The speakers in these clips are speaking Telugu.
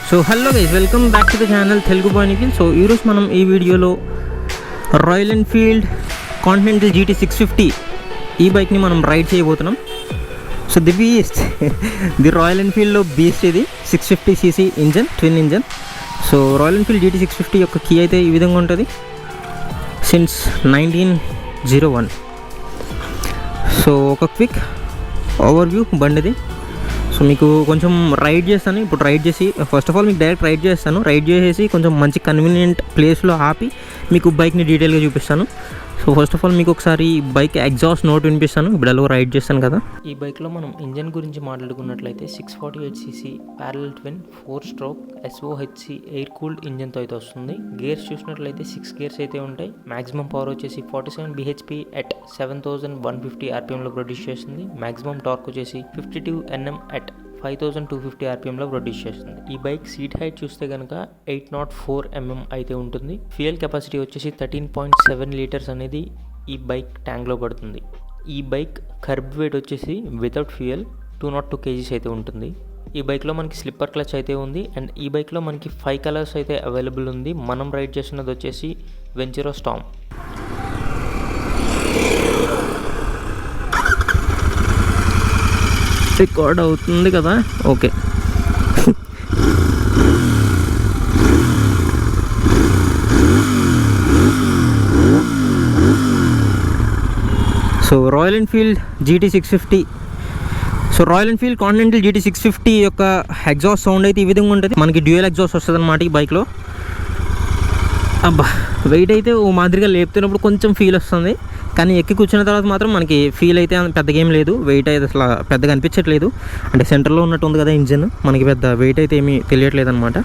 So hello guys, welcome back to the channel Telugu boy Nikhil. So ఈరోజు మనం ఈ వీడియోలో రాయల్ ఎన్ఫీల్డ్ కాంటినెంటల్ GT 650 ఈ బైక్ని మనం రైడ్ చేయబోతున్నాం. సో ది రాయల్ ఎన్ఫీల్డ్లో బీస్ట్ ఇది 650cc engine, twin engine. So royal Enfield GT 650 యొక్క కీ అయితే ఈ విధంగా ఉంటుంది. సిన్స్ 1901. సో ఒక క్విక్ ఓవర్వ్యూ బండిది. సో మీకు కొంచెం రైడ్ చేస్తాను ఇప్పుడు. రైడ్ చేసి ఫస్ట్ ఆఫ్ ఆల్ మీకు డైరెక్ట్ రైడ్ చేస్తాను. రైడ్ చేసేసి కొంచెం మంచి కన్వీనియంట్ ప్లేస్లో ఆపి మీకు బైక్ని డీటెయిల్గా చూపిస్తాను. సో ఫస్ట్ ఆఫ్ ఆల్ మీకు ఒకసారి బైక్ ఎగ్జాస్ట్ నోట్ వినిపిస్తాను. ఇప్పుడు ఎలా రైడ్ చేస్తాను కదా. ఈ బైక్లో మనం ఇంజన్ గురించి మాట్లాడుకున్నట్లయితే 648cc parallel twin 4-stroke SOHC air cooled ఇంజన్తో అయితే వస్తుంది. గేర్స్ చూసినట్లయితే 6 గేర్స్ అయితే ఉంటాయి. మ్యాక్సిమం పవర్ వచ్చేసి 47 bhp అట్ 7150 rpmలో ప్రొడ్యూస్ చేస్తుంది. మ్యాక్సిమం టార్క్ వచ్చేసి 52 Nm అట్ 5250 rpmలో ప్రొడ్యూస్ చేస్తుంది. ఈ బైక్ సీట్ హైట్ చూస్తే కనుక 804 mm అయితే ఉంటుంది. ఫ్యూయల్ కెపాసిటీ వచ్చేసి 13.7 లీటర్స్ అనేది ఈ బైక్ ట్యాంక్లో పడుతుంది. ఈ బైక్ కర్బ్ వెయిట్ వచ్చేసి వితౌట్ ఫ్యూయల్ 202 kgs అయితే ఉంటుంది. ఈ బైక్లో మనకి స్లిప్పర్ క్లచ్ అయితే ఉంది. అండ్ ఈ బైక్లో మనకి 5 కలర్స్ అయితే అవైలబుల్ ఉంది. మనం రైడ్ చేస్తున్నది వచ్చేసి వెంచురో స్టార్మ్. రికార్డ్ అవుతుంది కదా, okay. So royal Enfield GT 650. So royal Enfield continental GT 650 యొక్క ఎగ్జాస్ట్ సౌండ్ అయితే ఈ విధంగా ఉంటుంది. మనకి డ్యూయల్ ఎగ్జాస్ట్ వస్తుంది అన్నమాట ఈ బైక్లో. అబ్బా, వెయిట్ అయితే ఓ మాదిరిగా లేపుతున్నప్పుడు కొంచెం ఫీల్ వస్తుంది, కానీ ఎక్కి కూర్చున్న తర్వాత మాత్రం మనకి ఫీల్ అయితే పెద్దగా ఏం లేదు. వెయిట్ అయితే అసలు పెద్దగా అనిపించట్లేదు. అంటే సెంటర్లో ఉన్నట్టు ఉంది కదా ఇంజిన్, మనకి పెద్ద వెయిట్ అయితే ఏమీ తెలియట్లేదు అనమాట.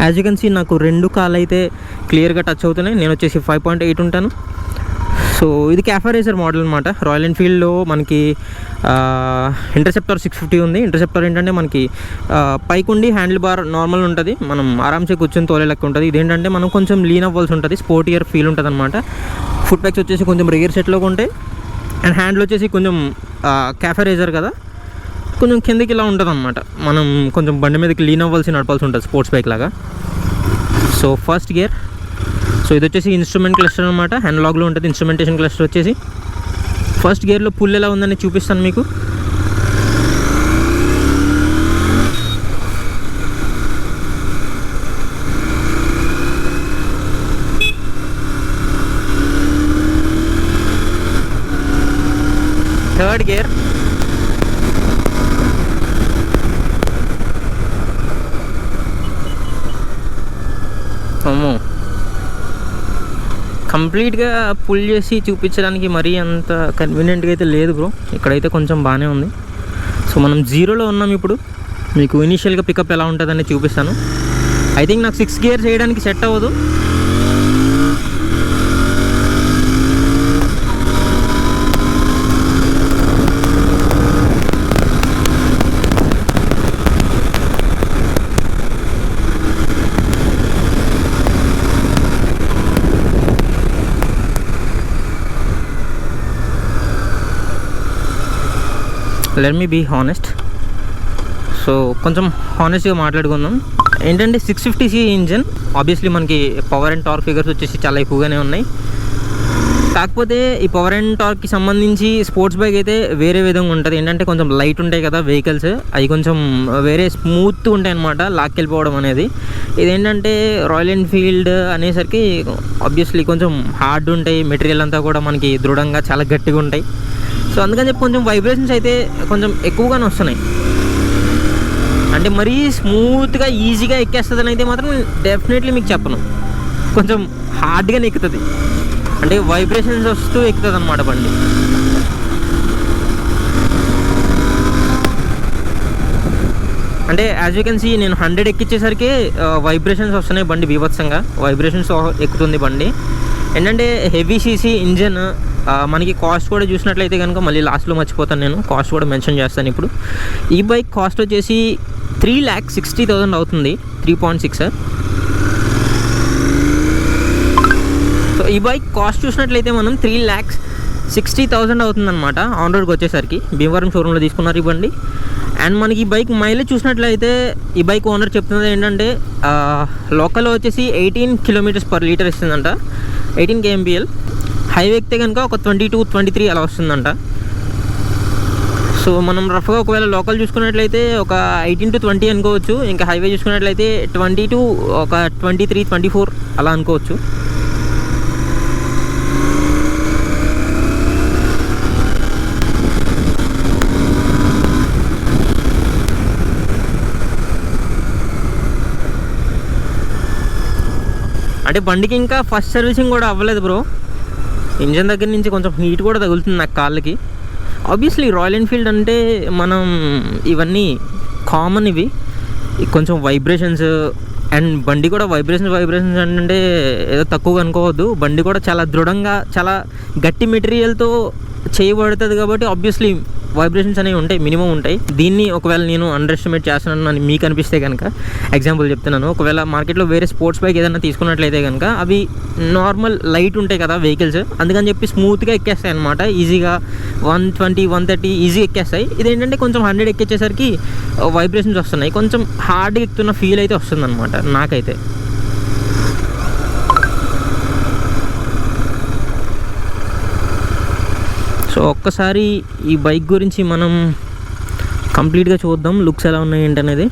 యాజ్ యూ కెన్ సీ నాకు 2 కాళ్ళు అయితే క్లియర్గా టచ్ అవుతున్నాయి. నేను వచ్చేసి 5.8 ఉంటాను. సో ఇది క్యాఫే రేసర్ మోడల్ అనమాట. రాయల్ ఎన్ఫీల్డ్లో మనకి ఇంటర్సెప్టర్ 650 ఉంది. ఇంటర్సెప్టర్ ఏంటంటే మనకి పైకి ఉండి హ్యాండిల్ బార్ నార్మల్ ఉంటుంది, మనం ఆరామ్సే కూర్చొని తోలే లెక్క ఉంటుంది. ఇదేంటంటే మనం కొంచెం లీన్ అవ్వాల్సి ఉంటుంది, స్పోర్టియర్ ఫీల్ ఉంటుంది అనమాట. ఫుట్ ప్యాక్స్ వచ్చేసి కొంచెం రియర్ సెట్లో ఉంటాయి. అండ్ హ్యాండిల్ వచ్చేసి కొంచెం క్యాఫే రేసర్ కదా, కొంచెం కిందకి ఇలా ఉంటుంది అనమాట. మనం కొంచెం బండి మీదకి లీన్ అవ్వాల్సి నడపాల్సి ఉంటుంది స్పోర్ట్స్ బైక్ లాగా. So first gear. సో ఇది వచ్చేసి ఇన్స్ట్రుమెంట్ క్లస్టర్ అనమాట. హ్యాండ్లాగ్లో ఉంటుంది ఇన్స్ట్రుమెంటేషన్ క్లస్టర్ వచ్చేసి. ఫస్ట్ గేర్లో పుల్ ఎలా ఉందని చూపిస్తాను మీకు. Third gear. అమ్మో, కంప్లీట్గా పుల్ చేసి చూపించడానికి మరీ అంత కన్వీనియంట్గా అయితే లేదు బ్రో. ఇక్కడైతే కొంచెం బాగానే ఉంది. సో మనం 0లో ఉన్నాం ఇప్పుడు. మీకు ఇనీషియల్గా పికప్ ఎలా ఉంటుందని చూపిస్తాను. ఐ థింక్ నాకు 6 గేర్స్ చేయడానికి సెట్ అవ్వదు. Let me be honest. So కొంచెం హానెస్ట్గా మాట్లాడుకుందాం. ఏంటంటే 650cc ఇంజన్, ఆబ్వియస్లీ మనకి పవర్ అండ్ టార్క్ ఫిగర్స్ వచ్చేసి చాలా ఎక్కువగానే ఉన్నాయి. కాకపోతే ఈ పవర్ అండ్ టార్క్కి సంబంధించి స్పోర్ట్స్ బైక్ అయితే వేరే విధంగా ఉంటుంది. ఏంటంటే కొంచెం లైట్ ఉంటాయి కదా వెహికల్స్, అవి కొంచెం వేరే స్మూత్ ఉంటాయి అనమాట లాక్కెళ్ళిపోవడం అనేది. ఇదేంటంటే రాయల్ ఎన్ఫీల్డ్ అనేసరికి ఆబ్వియస్లీ కొంచెం హార్డ్ ఉంటాయి. మెటీరియల్ అంతా కూడా మనకి దృఢంగా చాలా గట్టిగా ఉంటాయి. సో అందుకని చెప్పి కొంచెం వైబ్రేషన్స్ అయితే కొంచెం ఎక్కువగానే వస్తున్నాయి. అంటే మరీ స్మూత్గా ఈజీగా ఎక్కేస్తుందని అయితే మాత్రం డెఫినెట్లీ మీకు చెప్పను. కొంచెం హార్డ్గానే ఎక్కుతుంది, అంటే వైబ్రేషన్స్ వస్తూ ఎక్కుతుంది అన్నమాట బండి. అంటే యాజ్ యూ కెన్ సీ నేను 100 ఎక్కించేసరికి వైబ్రేషన్స్ వస్తున్నాయి. బండి బీభత్సంగా వైబ్రేషన్స్ ఎక్కుతుంది బండి. ఏంటంటే హెవీ సీసీ ఇంజన్. మనకి కాస్ట్ కూడా చూసినట్లయితే కనుక మళ్ళీ లాస్ట్లో మర్చిపోతాను, నేను కాస్ట్ కూడా మెన్షన్ చేస్తాను ఇప్పుడు. ఈ బైక్ కాస్ట్ వచ్చేసి 3,60,000 అవుతుంది, 3.6. సో ఈ బైక్ కాస్ట్ చూసినట్లయితే మనం 3,60,000 అవుతుందన్నమాట ఆన్ రోడ్కి వచ్చేసరికి. భీమవరం షోరూంలో తీసుకున్నారు ఈ బండి. అండ్ మనకి ఈ బైక్ మైలేజ్ చూసినట్లయితే ఈ బైక్ ఓనర్ చెప్తున్నది ఏంటంటే లోకల్లో వచ్చేసి 18 km/L ఇస్తుందంట, 18 kmpl. హైవే ఎక్కితే కనుక ఒక 22-23 అలా వస్తుందంట. సో మనం రఫ్గా ఒకవేళ లోకల్ చూసుకున్నట్లయితే ఒక 18 to 20 అనుకోవచ్చు, ఇంకా హైవే చూసుకున్నట్లయితే 20 to ఒక 23-24 అలా అనుకోవచ్చు. అంటే బండికి ఇంకా ఫస్ట్ సర్వీసింగ్ కూడా అవ్వలేదు బ్రో. ఇంజన్ దగ్గర నుంచి కొంచెం హీట్ కూడా తగులుతుంది నాకు కాళ్ళకి. ఆబ్వియస్లీ రాయల్ ఎన్ఫీల్డ్ అంటే మనం ఇవన్నీ కామన్, ఇవి కొంచెం వైబ్రేషన్స్ అండ్ బండి కూడా వైబ్రేషన్స్ అంటే ఏదో తక్కువగా అనుకోవద్దు. బండి కూడా చాలా దృఢంగా చాలా గట్టి మెటీరియల్తో చేయబడుతుంది కాబట్టి ఆబ్వియస్లీ వైబ్రేషన్స్ అనేవి ఉంటాయి, మినిమం ఉంటాయి. దీన్ని ఒకవేళ నేను అండర్ ఎస్టిమేట్ చేస్తున్నాను అని మీకు అనిపిస్తే కనుక ఎగ్జాంపుల్ చెప్తున్నాను, ఒకవేళ మార్కెట్లో వేరే స్పోర్ట్స్ బైక్ ఏదైనా తీసుకున్నట్లయితే కనుక అవి నార్మల్ లైట్ ఉంటాయి కదా వెహికల్స్, అందుకని చెప్పి స్మూత్గా ఎక్కేస్తాయి అనమాట. ఈజీగా 120-130 ఈజీ ఎక్కేస్తాయి. ఇదేంటంటే కొంచెం 100 ఎక్కేసరికి వైబ్రేషన్స్ వస్తున్నాయి, కొంచెం హార్డ్గా ఎక్కుతున్న ఫీల్ అయితే వస్తుంది అనమాట నాకైతే. సో ఒక్కసారి ఈ బైక్ గురించి మనం కంప్లీట్గా చూద్దాం, లుక్స్ ఎలా ఉన్నాయి ఏంటనేది.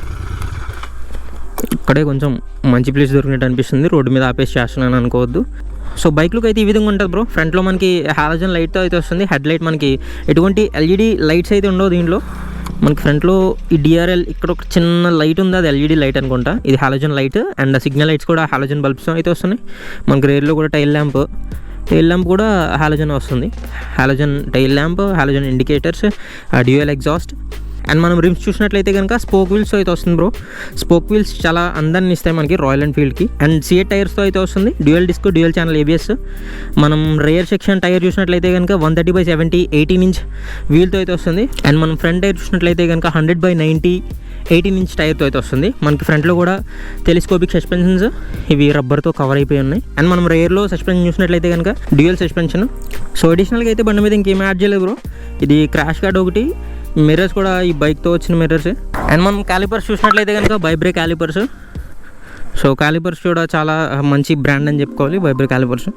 ఇక్కడే కొంచెం మంచి ప్లేస్ దొరికినట్టు అనిపిస్తుంది, రోడ్డు మీద ఆపేసి చేస్తున్నాను అనుకోవద్దు. సో బైక్ లుక్ అయితే ఈ విధంగా ఉంటుంది బ్రో. ఫ్రంట్లో మనకి హాలోజన్ లైట్తో అయితే వస్తుంది. హెడ్ లైట్ మనకి ఎటువంటి ఎల్ఈడి లైట్స్ అయితే ఉండవు దీంట్లో. మనకి ఫ్రంట్లో ఈ డిఆర్ఎల్ ఇక్కడ ఒక చిన్న లైట్ ఉంది, అది ఎల్ఈడి లైట్ అనుకుంటా. ఇది halogen light and signal lights కూడా హాలోజన్ బల్బ్స్ అయితే వస్తున్నాయి. మనకి రేర్లో కూడా టైల్ ల్యాంప్ కూడా హాలోజన్ వస్తుంది. Halogen tail lamp, halogen indicators, dual exhaust. And మనం రిమ్స్ చూసినట్లయితే కనుక స్పోక్ వీల్స్తో అయితే వస్తుంది బ్రో. స్పోక్ వీల్స్ చాలా అందాన్ని ఇస్తాయి మనకి రాయల్ ఎన్ఫీల్డ్కి. అండ్ సిఎట్ టైర్స్తో అయితే వస్తుంది. Dual disc, dual channel ABS. మనం రేర్ సెక్షన్ టైర్ చూసినట్లయితే కనుక 130/70 18-inch వీల్తో అయితే వస్తుంది. అండ్ మనం ఫ్రంట్ టైర్ చూసినట్లయితే కనుక 100/90 18-inch టైర్తో అయితే వస్తుంది. మనకి ఫ్రంట్లో కూడా టెలిస్కోపిక్ సస్పెన్షన్స్, ఇవి రబ్బర్తో కవర్ అయిపోయి ఉన్నాయి. అండ్ మనం రేర్లో సస్పెన్షన్ చూసినట్లయితే కనుక డ్యూయల్ సస్పెన్షన్. సో అడిషనల్గా అయితే బండి మీద ఇంకేం యాడ్ చేయలేదు బ్రో. ఇది క్రాష్ గార్డ్ ఒకటి, మిర్రర్స్ కూడా ఈ బైక్తో వచ్చిన మిర్రర్స్. అండ్ మనం క్యాలిపర్స్ చూసినట్లయితే కనుక వైబ్రే క్యాలిపర్స్. సో క్యాలిపర్స్ కూడా చాలా మంచి బ్రాండ్ అని చెప్పుకోవాలి, వైబ్రే క్యాలిపర్స్.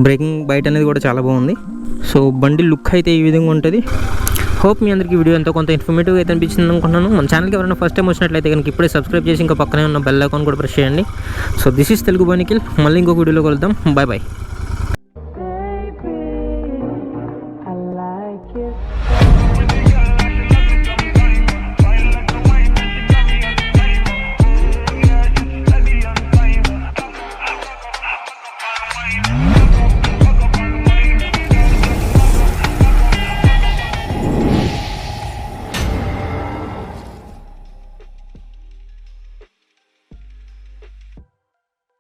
బ్రేకింగ్ బైట్ అనేది కూడా చాలా బాగుంది. సో బండి లుక్ అయితే ఈ విధంగా ఉంటుంది. హోప్ మీ అందరికీ వీడియో ఎంతో కొంత ఇన్ఫర్మేటివ్గా అయితే అనిపించింది అనుకుంటున్నాను. మన ఛానల్కి ఎవరైనా ఫస్ట్ టైం వచ్చినట్లయితే కనుక ఇప్పుడే సబ్స్క్రైబ్ చేసి ఇంకా పక్కనే ఉన్న బెల్ ఐకాన్ కూడా ప్రెస్ చేయండి. So this is Telugu boy Nikhil. మళ్ళీ ఇంకొక వీడియోలో కలుద్దాం. Bye bye.